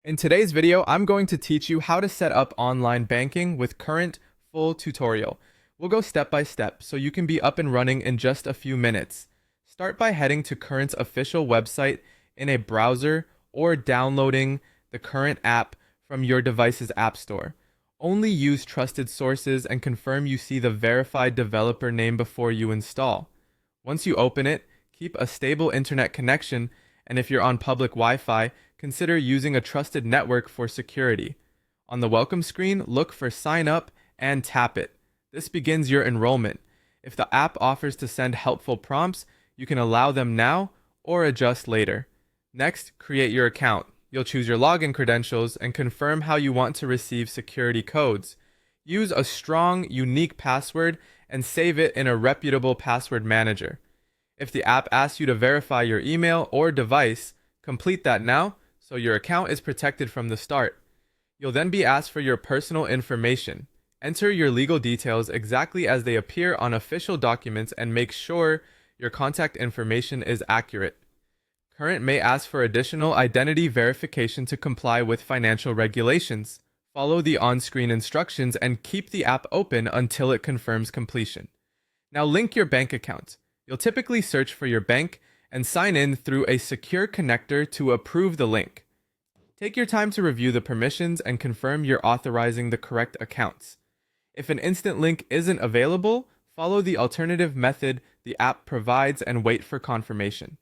In today's video, I'm going to teach you how to set up online banking with Current full tutorial. We'll go step by step so you can be up and running in just a few minutes. Start by heading to Current's official website in a browser or downloading the Current app from your device's app store. Only use trusted sources and confirm you see the verified developer name before you install. Once you open it, keep a stable internet connection, and if you're on public Wi-Fi, consider using a trusted network for security. On the welcome screen, look for Sign Up and tap it. This begins your enrollment. If the app offers to send helpful prompts, you can allow them now or adjust later. Next, create your account. You'll choose your login credentials and confirm how you want to receive security codes. Use a strong, unique password and save it in a reputable password manager. If the app asks you to verify your email or device, complete that now so your account is protected from the start. You'll then be asked for your personal information. Enter your legal details exactly as they appear on official documents and make sure your contact information is accurate. Current may ask for additional identity verification to comply with financial regulations. Follow the on-screen instructions and keep the app open until it confirms completion. Now link your bank account. You'll typically search for your bank and sign in through a secure connector to approve the link. Take your time to review the permissions and confirm you're authorizing the correct accounts. If an instant link isn't available, follow the alternative method the app provides and wait for confirmation.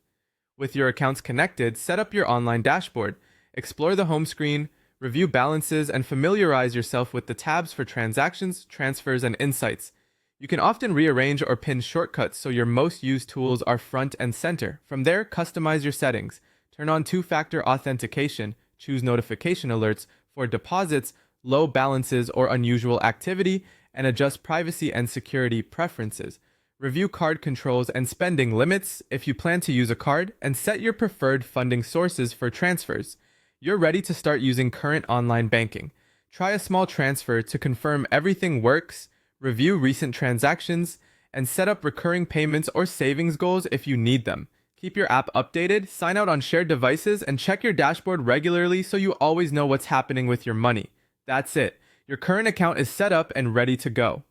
With your accounts connected, set up your online dashboard, explore the home screen, review balances, and familiarize yourself with the tabs for transactions, transfers, and insights. You can often rearrange or pin shortcuts so your most used tools are front and center. From there, customize your settings. Turn on two-factor authentication, choose notification alerts for deposits, low balances, or unusual activity, and adjust privacy and security preferences. Review card controls and spending limits if you plan to use a card, and set your preferred funding sources for transfers. You're ready to start using Current online banking. Try a small transfer to confirm everything works, review recent transactions, and set up recurring payments or savings goals if you need them. Keep your app updated, sign out on shared devices, and check your dashboard regularly so you always know what's happening with your money. That's it. Your Current account is set up and ready to go.